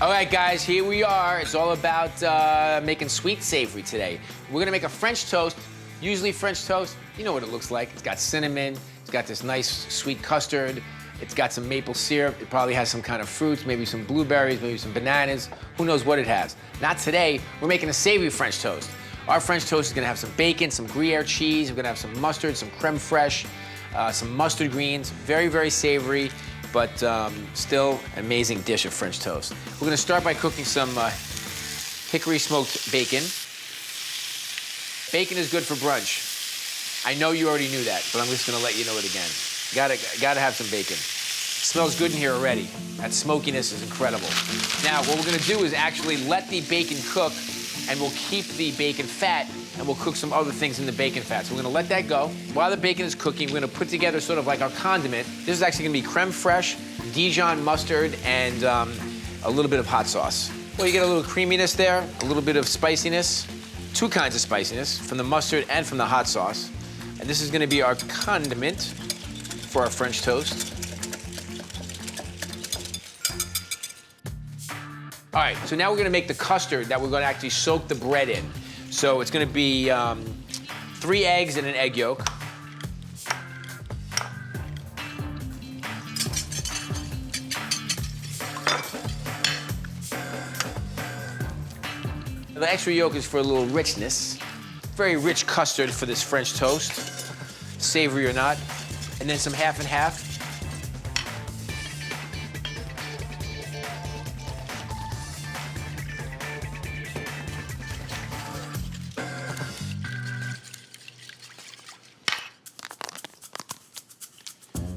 All right, guys, here we are. It's all about making sweet savory today. We're gonna make a French toast. Usually French toast, you know what it looks like. It's got cinnamon, it's got this nice sweet custard, it's got some maple syrup, it probably has some kind of fruits, maybe some blueberries, maybe some bananas, who knows what it has. Not today, we're making a savory French toast. Our French toast is gonna have some bacon, some Gruyere cheese, we're gonna have some mustard, some creme fraiche, some mustard greens, very, very savory, but still an amazing dish of French toast. We're gonna start by cooking some hickory smoked bacon. Bacon is good for brunch. I know you already knew that, but I'm just gonna let you know it again. Gotta have some bacon. Smells good in here already. That smokiness is incredible. Now, what we're gonna do is actually let the bacon cook, and we'll keep the bacon fat, and we'll cook some other things in the bacon fat. So we're gonna let that go. While the bacon is cooking, we're gonna put together sort of like our condiment. This is actually gonna be creme fraiche, Dijon mustard, and a little bit of hot sauce. Well, you get a little creaminess there, a little bit of spiciness, two kinds of spiciness, from the mustard and from the hot sauce. And this is gonna be our condiment for our French toast. All right, so now we're gonna make the custard that we're gonna actually soak the bread in. So it's gonna be 3 eggs and an egg yolk. The extra yolk is for a little richness. Very rich custard for this French toast, savory or not. And then some half and half.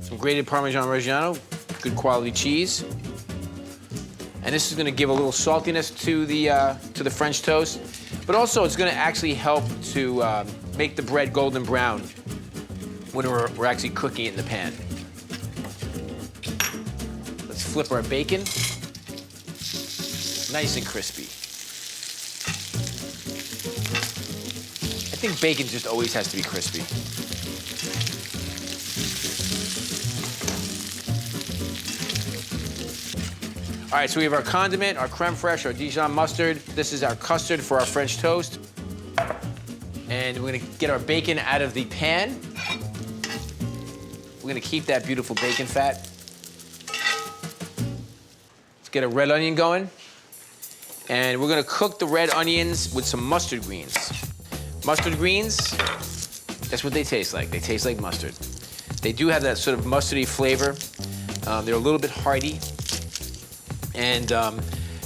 Some grated Parmesan Reggiano, good quality cheese. And this is gonna give a little saltiness to the French toast, but also it's gonna actually help to make the bread golden brown when we're actually cooking it in the pan. Let's flip our bacon. Nice and crispy. I think bacon just always has to be crispy. All right, so we have our condiment, our creme fraiche, our Dijon mustard. This is our custard for our French toast. And we're gonna get our bacon out of the pan. We're gonna keep that beautiful bacon fat. Let's get a red onion going. And we're gonna cook the red onions with some mustard greens. Mustard greens, that's what they taste like. They taste like mustard. They do have that sort of mustardy flavor. They're a little bit hearty. And,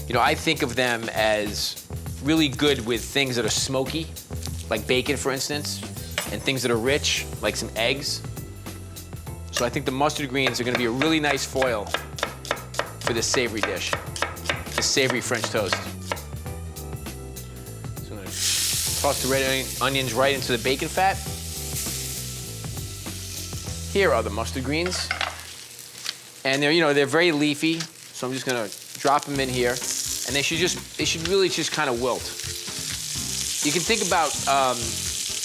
you know, I think of them as really good with things that are smoky, like bacon, for instance, and things that are rich, like some eggs. So I think the mustard greens are gonna be a really nice foil for this savory dish, this savory French toast. So I'm gonna toss the red onions right into the bacon fat. Here are the mustard greens. And they're, you know, they're very leafy. So I'm just gonna drop them in here, and they should really just kind of wilt. You can think about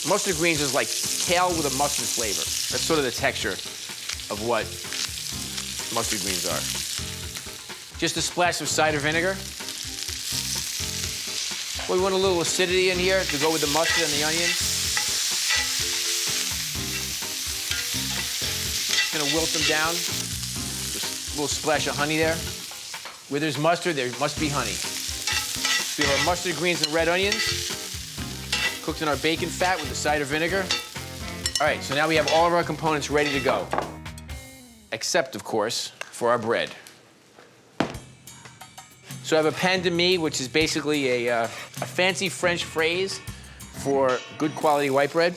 mustard greens as like kale with a mustard flavor. That's sort of the texture of what mustard greens are. Just a splash of cider vinegar. Well, we want a little acidity in here to go with the mustard and the onion. Just gonna wilt them down. Just a little splash of honey there. Where there's mustard, there must be honey. So we have our mustard greens and red onions, cooked in our bacon fat with the cider vinegar. All right, so now we have all of our components ready to go. Except, of course, for our bread. So I have a pain de mie, which is basically a fancy French phrase for good quality white bread.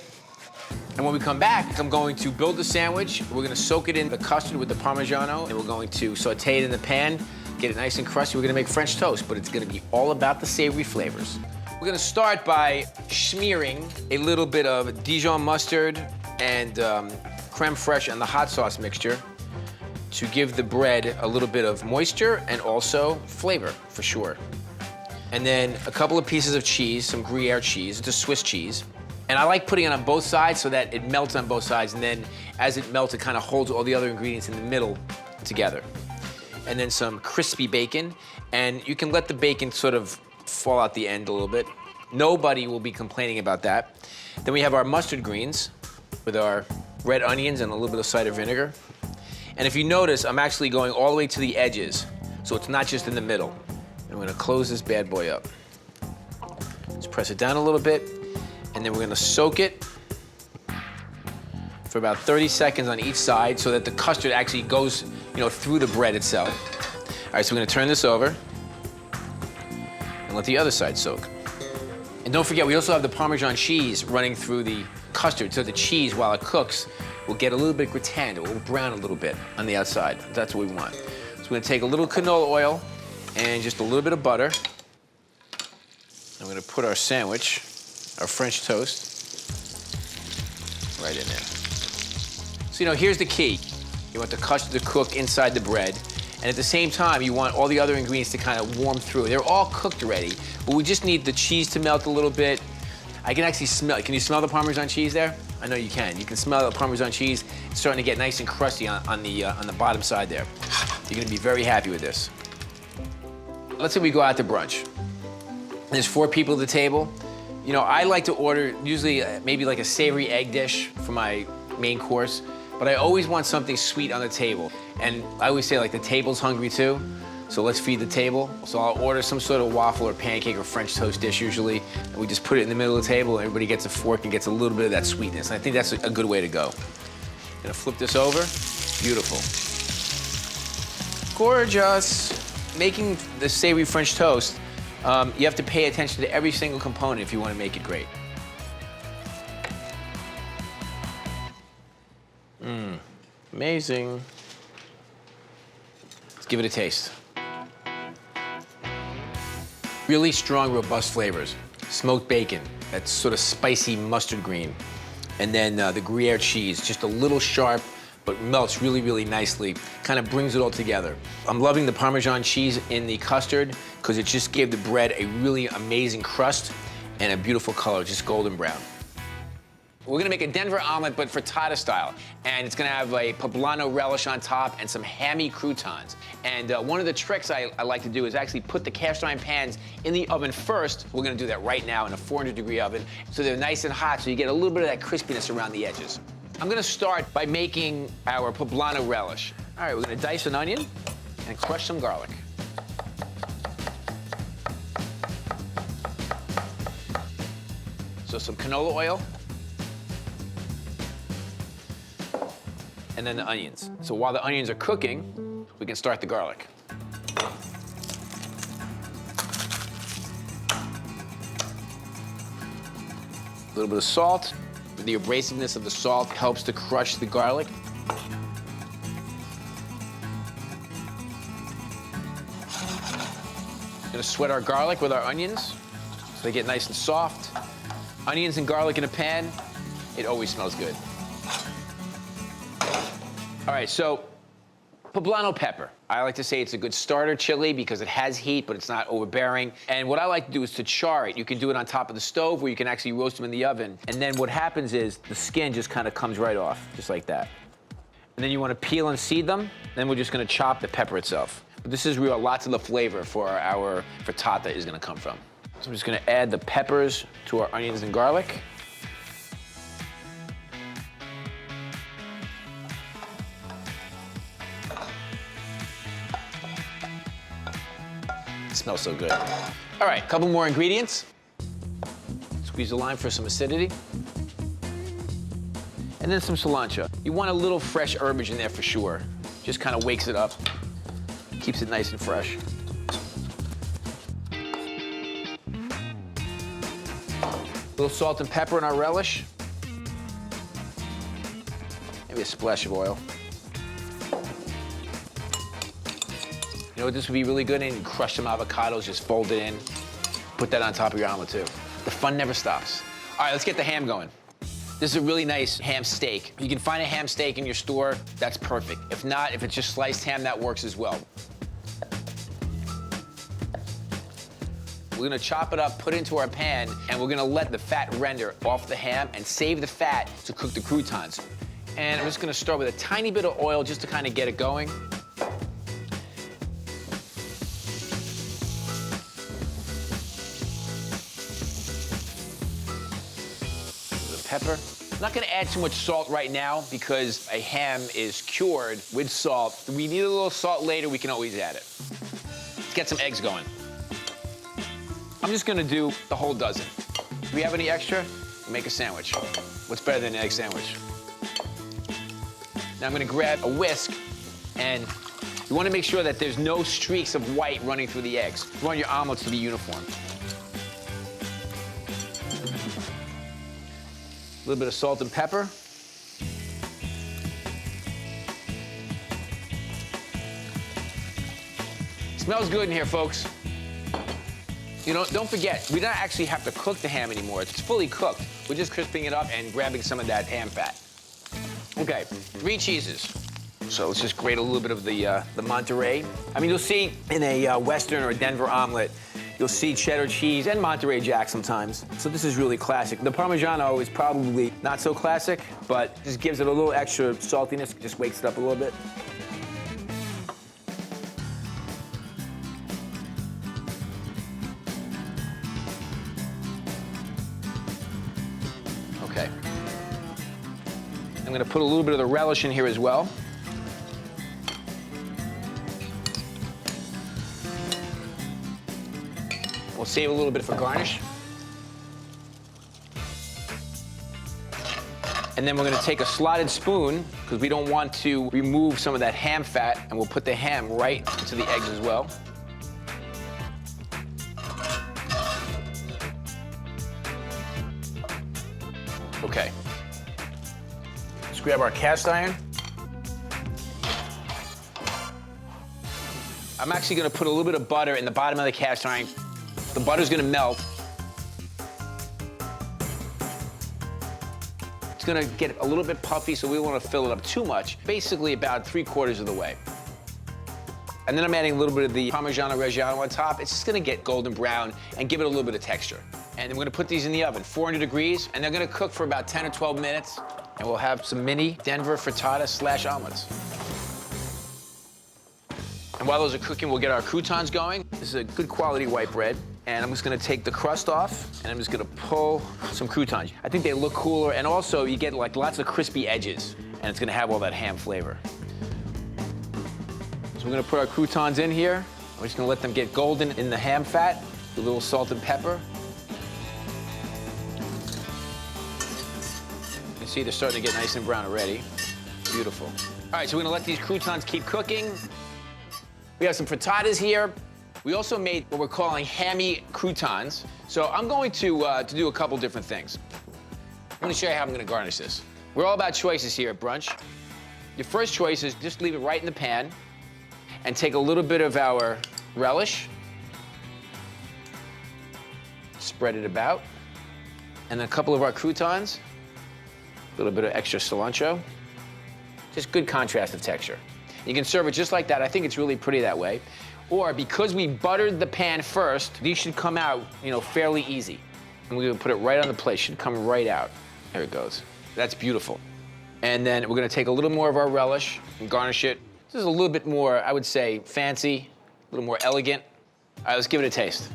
And when we come back, I'm going to build the sandwich. We're gonna soak it in the custard with the Parmigiano, and we're going to saute it in the pan, get it nice and crusty. We're gonna make French toast, but it's gonna be all about the savory flavors. We're gonna start by smearing a little bit of Dijon mustard and creme fraiche and the hot sauce mixture to give the bread a little bit of moisture and also flavor, for sure. And then a couple of pieces of cheese, some Gruyere cheese. It's a Swiss cheese. And I like putting it on both sides so that it melts on both sides, and then as it melts, it kind of holds all the other ingredients in the middle together. and then some crispy bacon. And you can let the bacon sort of fall out the end a little bit. Nobody will be complaining about that. Then we have our mustard greens with our red onions and a little bit of cider vinegar. And if you notice, I'm actually going all the way to the edges, so it's not just in the middle. And we're gonna close this bad boy up. Let's press it down a little bit, and then we're gonna soak it for about 30 seconds on each side so that the custard actually goes, through the bread itself. All right, so we're gonna turn this over and let the other side soak. And don't forget, we also have the Parmesan cheese running through the custard, so the cheese, while it cooks, will get a little bit gratined, it will brown a little bit on the outside. That's what we want. So we're gonna take a little canola oil and just a little bit of butter. I'm gonna put our sandwich, our French toast, right in there. So, here's the key. You want the custard to cook inside the bread, and at the same time, you want all the other ingredients to kind of warm through. They're all cooked already, but we just need the cheese to melt a little bit. I can actually smell, can you smell the Parmesan cheese there? I know you can. You can smell the Parmesan cheese. It's starting to get nice and crusty on the bottom side there. You're gonna be very happy with this. Let's say we go out to brunch. There's 4 people at the table. I like to order usually maybe like a savory egg dish for my main course, but I always want something sweet on the table. And I always say like the table's hungry too, so let's feed the table. So I'll order some sort of waffle or pancake or French toast dish usually, and we just put it in the middle of the table and everybody gets a fork and gets a little bit of that sweetness. And I think that's a good way to go. Gonna flip this over, beautiful. Gorgeous. Making the savory French toast, you have to pay attention to every single component if you want to make it great. Amazing. Let's give it a taste. Really strong, robust flavors. Smoked bacon, that sort of spicy mustard green. And then the Gruyere cheese, just a little sharp, but melts really, really nicely. Kind of brings it all together. I'm loving the Parmesan cheese in the custard because it just gave the bread a really amazing crust and a beautiful color, just golden brown. We're gonna make a Denver omelet, but frittata style. And it's gonna have a poblano relish on top and some hammy croutons. And one of the tricks I like to do is actually put the cast iron pans in the oven first. We're gonna do that right now in a 400-degree oven, so they're nice and hot, so you get a little bit of that crispiness around the edges. I'm gonna start by making our poblano relish. All right, we're gonna dice an onion and crush some garlic. So some canola oil. And then the onions. So while the onions are cooking, we can start the garlic. A little bit of salt. The abrasiveness of the salt helps to crush the garlic. Gonna sweat our garlic with our onions so they get nice and soft. Onions and garlic in a pan, it always smells good. All right, so poblano pepper. I like to say it's a good starter chili because it has heat, but it's not overbearing. And what I like to do is to char it. You can do it on top of the stove, or you can actually roast them in the oven. And then what happens is the skin just kind of comes right off, just like that. And then you want to peel and seed them. Then we're just going to chop the pepper itself. But this is where lots of the flavor for our frittata is going to come from. So I'm just going to add the peppers to our onions and garlic. It smells so good. All right, a couple more ingredients. Squeeze the lime for some acidity. And then some cilantro. You want a little fresh herbage in there for sure. Just kind of wakes it up, keeps it nice and fresh. A little salt and pepper in our relish. Maybe a splash of oil. You know what this would be really good in? Crush some avocados, just fold it in. Put that on top of your omelet too. The fun never stops. All right, let's get the ham going. This is a really nice ham steak. You can find a ham steak in your store, that's perfect. If not, if it's just sliced ham, that works as well. We're gonna chop it up, put it into our pan, and we're gonna let the fat render off the ham and save the fat to cook the croutons. And I'm just gonna start with a tiny bit of oil just to kind of get it going. pepper. I'm not gonna add too much salt right now because a ham is cured with salt. If we need a little salt later, we can always add it. Let's get some eggs going. I'm just gonna do the whole dozen. Do we have any extra? Make a sandwich. What's better than an egg sandwich? Now I'm gonna grab a whisk, and you wanna make sure that there's no streaks of white running through the eggs. You want your omelets to be uniform. A little bit of salt and pepper. Smells good in here, folks. You know, don't forget, we don't actually have to cook the ham anymore. It's fully cooked. We're just crisping it up and grabbing some of that ham fat. Okay, 3 cheeses. So let's just grate a little bit of the Monterey. I mean, you'll see in a Western or a Denver omelet, you'll see cheddar cheese and Monterey Jack sometimes. So this is really classic. The Parmigiano is probably not so classic, but just gives it a little extra saltiness, just wakes it up a little bit. Okay. I'm gonna put a little bit of the relish in here as well. We'll save a little bit for garnish. And then we're gonna take a slotted spoon, because we don't want to remove some of that ham fat, and we'll put the ham right into the eggs as well. Okay. Let's grab our cast iron. I'm actually gonna put a little bit of butter in the bottom of the cast iron. The butter's gonna melt. It's gonna get a little bit puffy, so we don't wanna fill it up too much. Basically about 3/4 of the way. And then I'm adding a little bit of the Parmigiano Reggiano on top. It's just gonna get golden brown and give it a little bit of texture. And we're gonna put these in the oven, 400 degrees, and they're gonna cook for about 10 or 12 minutes. And we'll have some mini Denver frittata / omelets. And while those are cooking, we'll get our croutons going. This is a good quality white bread. And I'm just gonna take the crust off, and I'm just gonna pull some croutons. I think they look cooler, and also you get like lots of crispy edges, and it's gonna have all that ham flavor. So we're gonna put our croutons in here. We're just gonna let them get golden in the ham fat, a little salt and pepper. You can see they're starting to get nice and brown already. Beautiful. All right, so we're gonna let these croutons keep cooking. We have some frittatas here. We also made what we're calling hammy croutons. So I'm going to do a couple different things. I'm gonna show you how I'm gonna garnish this. We're all about choices here at Brunch. Your first choice is just leave it right in the pan and take a little bit of our relish, spread it about, and then a couple of our croutons, a little bit of extra cilantro. Just good contrast of texture. You can serve it just like that. I think it's really pretty that way. Or because we buttered the pan first, these should come out, you know, fairly easy. And we're gonna put it right on the plate, should come right out. There it goes. That's beautiful. And then we're gonna take a little more of our relish and garnish it. This is a little bit more, I would say, fancy, a little more elegant. All right, let's give it a taste.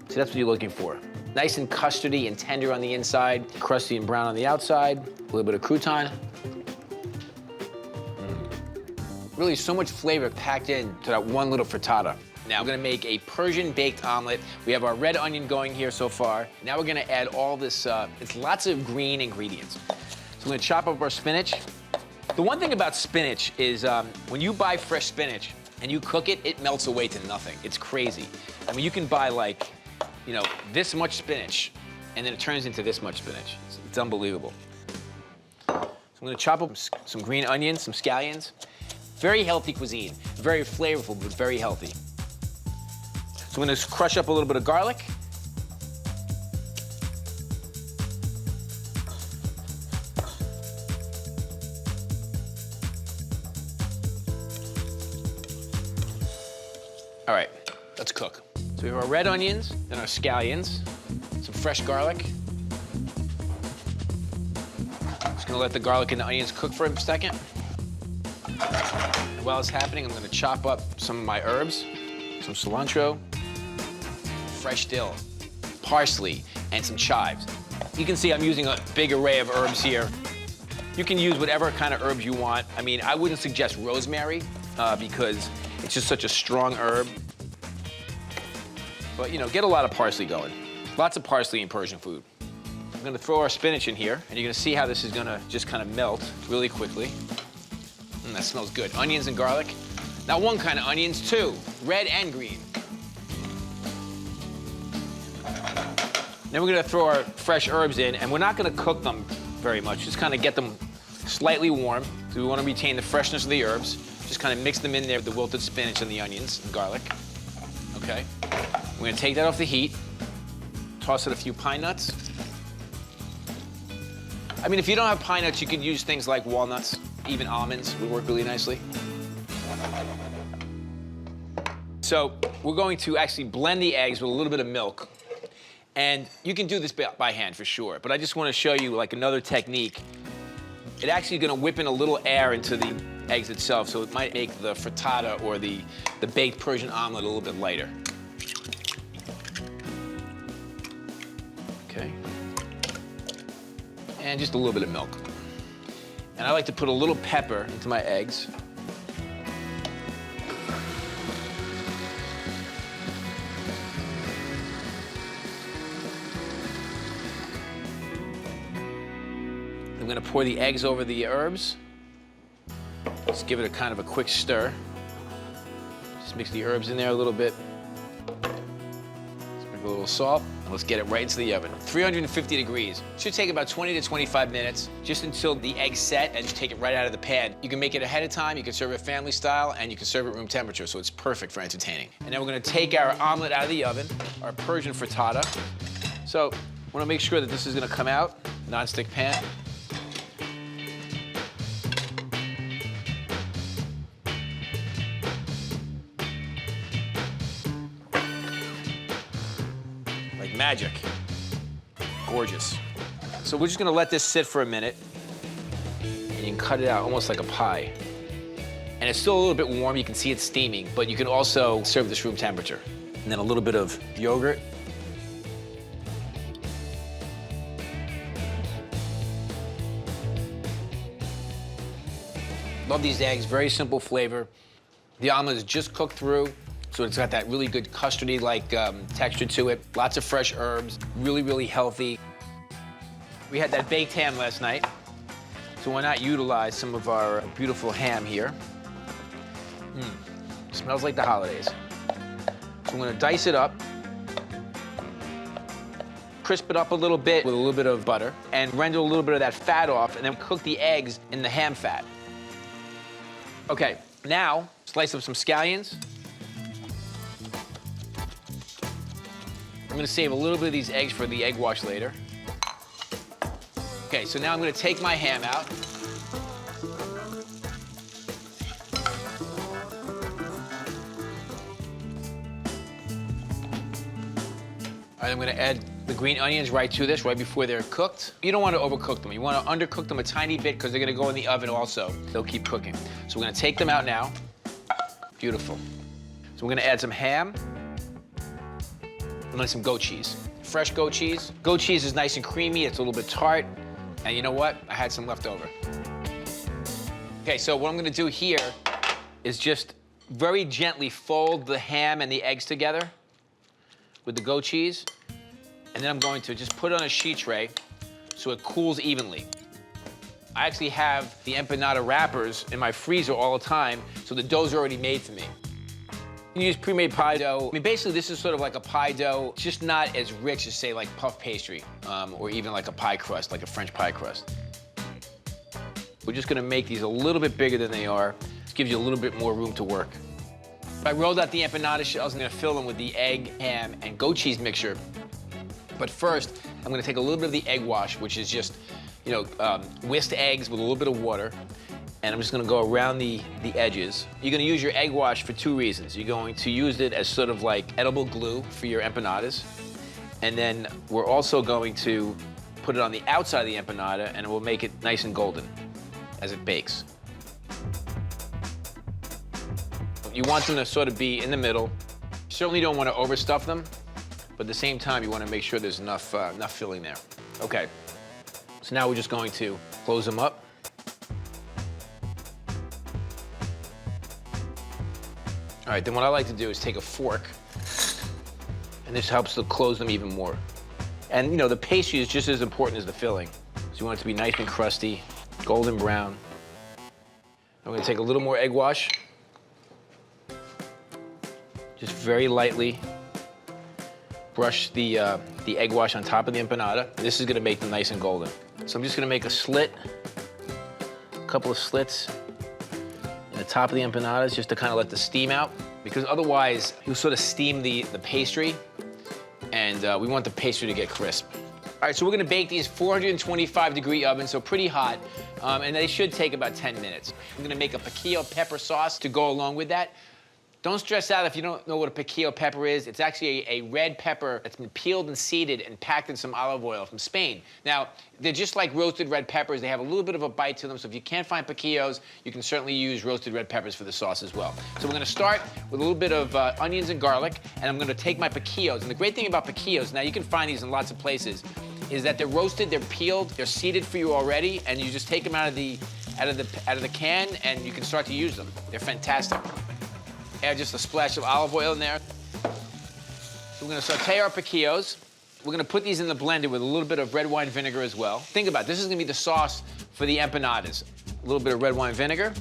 See, that's what you're looking for. Nice and custardy and tender on the inside, crusty and brown on the outside, a little bit of crouton. Really so much flavor packed into that one little frittata. Now we're gonna make a Persian baked omelet. We have our red onion going here so far. Now we're gonna add all this, it's lots of green ingredients. So we're gonna chop up our spinach. The one thing about spinach is when you buy fresh spinach and you cook it, it melts away to nothing. It's crazy. I mean, you can buy like, you know, this much spinach and then it turns into this much spinach. It's unbelievable. So I'm gonna chop up some green onions, some scallions. Very healthy cuisine, very flavorful, but very healthy. So I'm gonna crush up a little bit of garlic. All right, let's cook. So we have our red onions and our scallions, some fresh garlic. Just gonna let the garlic and the onions cook for a second. While it's happening, I'm gonna chop up some of my herbs, some cilantro, fresh dill, parsley, and some chives. You can see I'm using a big array of herbs here. You can use whatever kind of herbs you want. I mean, I wouldn't suggest rosemary because it's just such a strong herb. But, you know, get a lot of parsley going. Lots of parsley in Persian food. I'm gonna throw our spinach in here, and you're gonna see how this is gonna just kind of melt really quickly. That smells good. Onions and garlic. Not one kind of onions, two, red and green. Then we're gonna throw our fresh herbs in, and we're not gonna cook them very much, just kind of get them slightly warm. So we wanna retain the freshness of the herbs. Just kind of mix them in there with the wilted spinach and the onions and garlic. Okay. We're gonna take that off the heat, toss in a few pine nuts. I mean, if you don't have pine nuts, you could use things like walnuts, even almonds would work really nicely. So we're going to actually blend the eggs with a little bit of milk. And you can do this by hand for sure, but I just want to show you like another technique. It actually is going to whip in a little air into the eggs itself, so it might make the frittata or the baked Persian omelet a little bit lighter. Okay. And just a little bit of milk. And I like to put a little pepper into my eggs. I'm gonna pour the eggs over the herbs. Just give it a kind of a quick stir. Just mix the herbs in there a little bit. Sprinkle a little salt, and let's get it right into the oven. 350 degrees. Should take about 20 to 25 minutes, just until the eggs set, and just take it right out of the pan. You can make it ahead of time, you can serve it family style, and you can serve it room temperature, so it's perfect for entertaining. And then we're gonna take our omelet out of the oven, our Persian frittata. So, wanna make sure that this is gonna come out, non-stick pan. Magic. Gorgeous. So we're just gonna let this sit for a minute, and you can cut it out almost like a pie. And it's still a little bit warm, you can see it steaming, but you can also serve this room temperature. And then a little bit of yogurt. Love these eggs, very simple flavor. The omelet is just cooked through. So it's got that really good custardy-like texture to it. Lots of fresh herbs, really, really healthy. We had that baked ham last night, so why not utilize some of our beautiful ham here? Smells like the holidays. So I'm gonna dice it up, crisp it up a little bit with a little bit of butter, and render a little bit of that fat off, and then cook the eggs in the ham fat. Okay, now slice up some scallions. I'm gonna save a little bit of these eggs for the egg wash later. Okay, so now I'm gonna take my ham out. All right, I'm gonna add the green onions right to this, right before they're cooked. You don't wanna overcook them. You wanna undercook them a tiny bit because they're gonna go in the oven also. They'll keep cooking. So we're gonna take them out now. Beautiful. So we're gonna add some ham. And then some goat cheese. Fresh goat cheese. Goat cheese is nice and creamy, it's a little bit tart. And you know what? I had some left over. Okay, so what I'm gonna do here is just very gently fold the ham and the eggs together with the goat cheese. And then I'm going to just put it on a sheet tray so it cools evenly. I actually have the empanada wrappers in my freezer all the time, so the dough's already made for me. You use pre-made pie dough. I mean, basically, this is sort of like a pie dough. It's just not as rich as, say, like puff pastry, or even like a pie crust, like a French pie crust. We're just gonna make these a little bit bigger than they are. This gives you a little bit more room to work. I rolled out the empanada shells. I'm gonna fill them with the egg, ham, and goat cheese mixture. But first, I'm gonna take a little bit of the egg wash, which is just, you know, whisked eggs with a little bit of water. And I'm just gonna go around the edges. You're gonna use your egg wash for two reasons. You're going to use it as sort of like edible glue for your empanadas. And then we're also going to put it on the outside of the empanada, and it will make it nice and golden as it bakes. You want them to sort of be in the middle. You certainly don't want to overstuff them, but at the same time, you want to make sure there's enough filling there. Okay, so now we're just going to close them up. All right, then what I like to do is take a fork, and this helps to close them even more. And you know, the pastry is just as important as the filling. So you want it to be nice and crusty, golden brown. I'm gonna take a little more egg wash. Just very lightly brush the egg wash on top of the empanada. This is gonna make them nice and golden. So I'm just gonna make a slit, a couple of slits in the top of the empanadas just to kind of let the steam out, because otherwise you'll sort of steam the pastry, and we want the pastry to get crisp. All right, so we're gonna bake these 425-degree oven, so pretty hot, and they should take about 10 minutes. I'm gonna make a piquillo pepper sauce to go along with that. Don't stress out if you don't know what a piquillo pepper is. It's actually a red pepper that's been peeled and seeded and packed in some olive oil from Spain. Now, they're just like roasted red peppers. They have a little bit of a bite to them, so if you can't find piquillos, you can certainly use roasted red peppers for the sauce as well. So we're gonna start with a little bit of onions and garlic, and I'm gonna take my piquillos. And the great thing about piquillos, now you can find these in lots of places, is that they're roasted, they're peeled, they're seeded for you already, and you just take them out of the can, and you can start to use them. They're fantastic. Add just a splash of olive oil in there. So we're gonna saute our piquillos. We're gonna put these in the blender with a little bit of red wine vinegar as well. Think about it, this is gonna be the sauce for the empanadas. A little bit of red wine vinegar.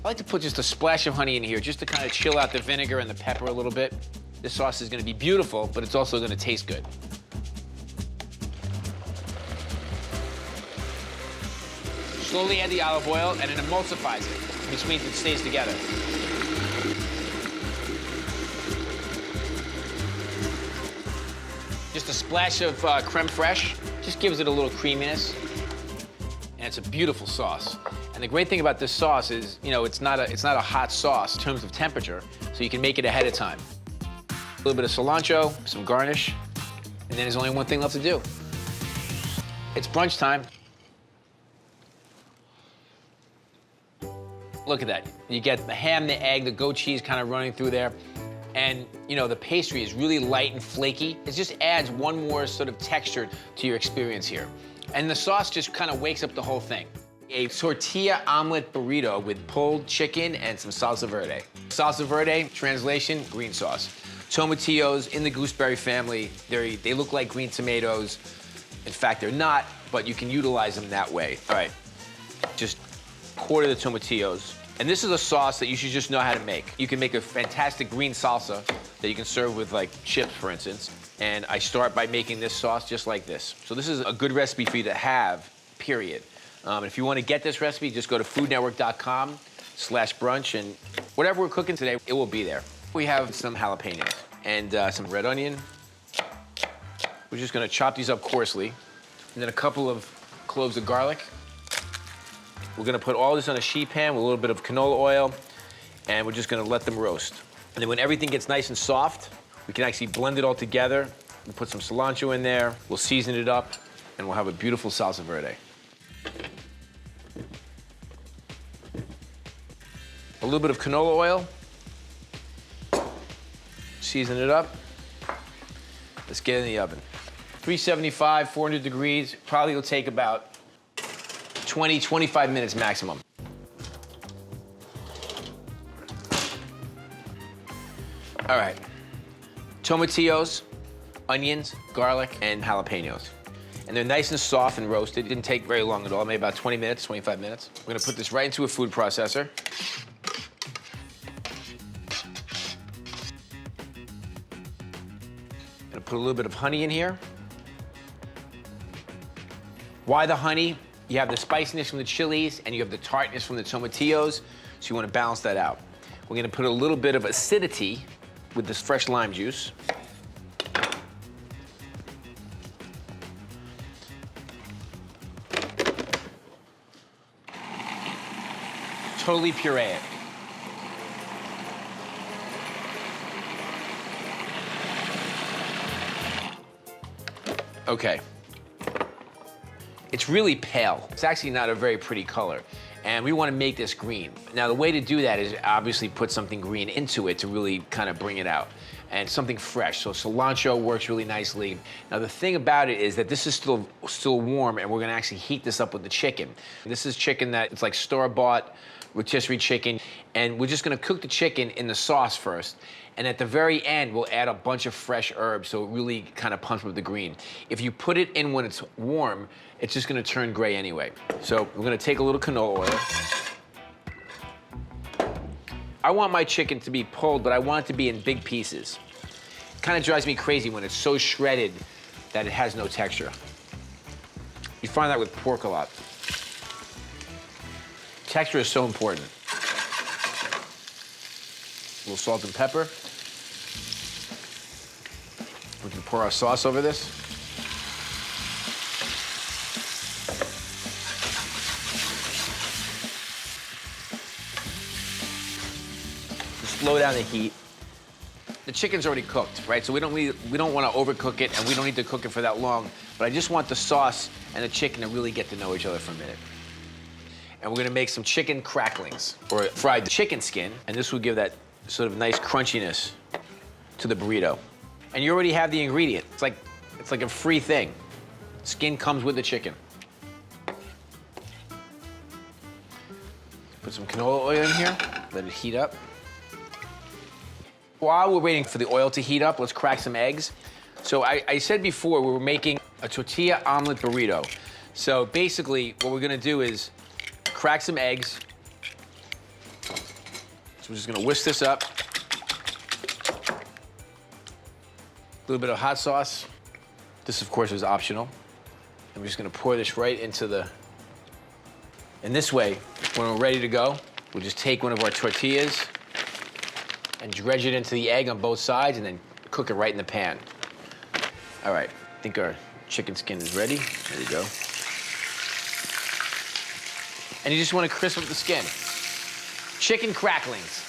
I like to put just a splash of honey in here just to kind of chill out the vinegar and the pepper a little bit. This sauce is gonna be beautiful, but it's also gonna taste good. Slowly add the olive oil and it emulsifies it, which means it stays together. Just a splash of creme fraiche, just gives it a little creaminess. And it's a beautiful sauce. And the great thing about this sauce is, you know, it's not a hot sauce in terms of temperature, so you can make it ahead of time. A little bit of cilantro, some garnish, and then there's only one thing left to do. It's brunch time. Look at that. You get the ham, the egg, the goat cheese kind of running through there. And, you know, the pastry is really light and flaky. It just adds one more sort of texture to your experience here. And the sauce just kind of wakes up the whole thing. A tortilla omelette burrito with pulled chicken and some salsa verde. Salsa verde, translation, green sauce. Tomatillos in the gooseberry family. They look like green tomatoes. In fact, they're not, but you can utilize them that way. All right, just quarter the tomatillos. And this is a sauce that you should just know how to make. You can make a fantastic green salsa that you can serve with like chips, for instance. And I start by making this sauce just like this. So this is a good recipe for you to have, period. If you want to get this recipe, just go to foodnetwork.com/brunch, and whatever we're cooking today, it will be there. We have some jalapenos and some red onion. We're just gonna chop these up coarsely. And then a couple of cloves of garlic. We're gonna put all this on a sheet pan with a little bit of canola oil, and we're just gonna let them roast. And then when everything gets nice and soft, we can actually blend it all together. We'll put some cilantro in there, we'll season it up, and we'll have a beautiful salsa verde. A little bit of canola oil. Season it up. Let's get in the oven. 375, 400 degrees. Probably will take about 20, 25 minutes maximum. All right. Tomatillos, onions, garlic, and jalapenos. And they're nice and soft and roasted. It didn't take very long at all, maybe about 20 minutes, 25 minutes. We're gonna put this right into a food processor. Gonna put a little bit of honey in here. Why the honey? You have the spiciness from the chilies and you have the tartness from the tomatillos, so you want to balance that out. We're going to put a little bit of acidity with this fresh lime juice. Totally puree it. Okay. It's really pale. It's actually not a very pretty color. And we want to make this green. Now, the way to do that is obviously put something green into it to really kind of bring it out. and something fresh. So cilantro works really nicely. Now the thing about it is that this is still warm, and we're gonna actually heat this up with the chicken. This is chicken that it's like store-bought rotisserie chicken, and we're just gonna cook the chicken in the sauce first. And at the very end, we'll add a bunch of fresh herbs, so it really kind of punches with the green. If you put it in when it's warm, it's just gonna turn gray anyway. So we're gonna take a little canola oil. I want my chicken to be pulled, but I want it to be in big pieces. It kind of drives me crazy when it's so shredded that it has no texture. You find that with pork a lot. Texture is so important. A little salt and pepper. We can pour our sauce over this. Slow down the heat. The chicken's already cooked, right? So we don't want to overcook it, and we don't need to cook it for that long. But I just want the sauce and the chicken to really get to know each other for a minute. And we're gonna make some chicken cracklings, or fried chicken skin, and this will give that sort of nice crunchiness to the burrito. And you already have the ingredient. It's like a free thing. Skin comes with the chicken. Put some canola oil in here, let it heat up. While we're waiting for the oil to heat up, let's crack some eggs. So I said before, we were making a tortilla omelet burrito. So basically, what we're gonna do is crack some eggs. So we're just gonna whisk this up. A little bit of hot sauce. This, of course, is optional. And we're just gonna pour this right into the... And this way, when we're ready to go, we'll just take one of our tortillas and dredge it into the egg on both sides, and then cook it right in the pan. All right, I think our chicken skin is ready. There you go. And you just want to crisp up the skin. Chicken cracklings.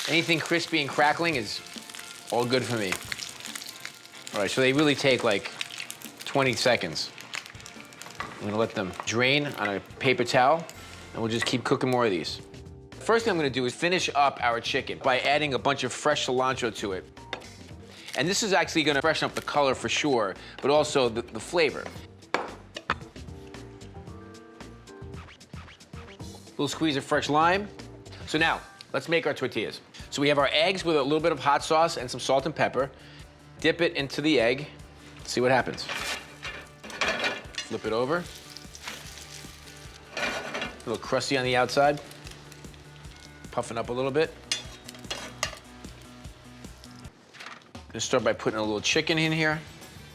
Anything crispy and crackling is all good for me. All right, so they really take like 20 seconds. I'm gonna let them drain on a paper towel, and we'll just keep cooking more of these. First thing I'm gonna do is finish up our chicken by adding a bunch of fresh cilantro to it. And this is actually gonna freshen up the color for sure, but also the flavor. Little squeeze of fresh lime. So now, let's make our tortillas. So we have our eggs with a little bit of hot sauce and some salt and pepper. Dip it into the egg. See what happens. Flip it over. A little crusty on the outside. Puffing up a little bit. Gonna start by putting a little chicken in here.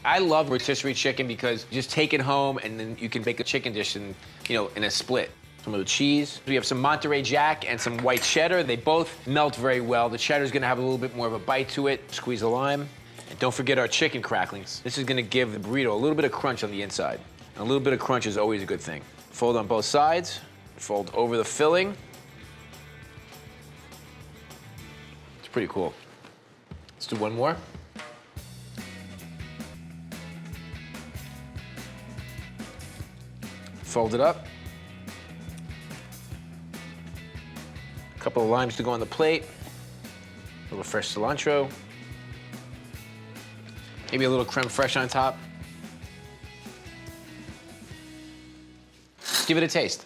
I love rotisserie chicken because you just take it home and then you can make a chicken dish in a split. Some of the cheese. We have some Monterey Jack and some white cheddar. They both melt very well. The cheddar's gonna have a little bit more of a bite to it. Squeeze a lime. And don't forget our chicken cracklings. This is gonna give the burrito a little bit of crunch on the inside. And a little bit of crunch is always a good thing. Fold on both sides. Fold over the filling. It's pretty cool. Let's do one more. Fold it up. A couple of limes to go on the plate. A little fresh cilantro. Maybe a little creme fraiche on top. Give it a taste.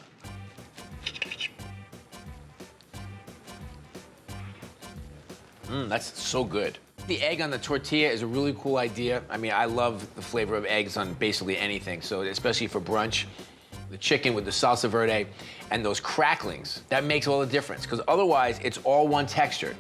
That's so good. The egg on the tortilla is a really cool idea. I mean, I love the flavor of eggs on basically anything, so especially for brunch. The chicken with the salsa verde and those cracklings, that makes all the difference, because otherwise it's all one texture.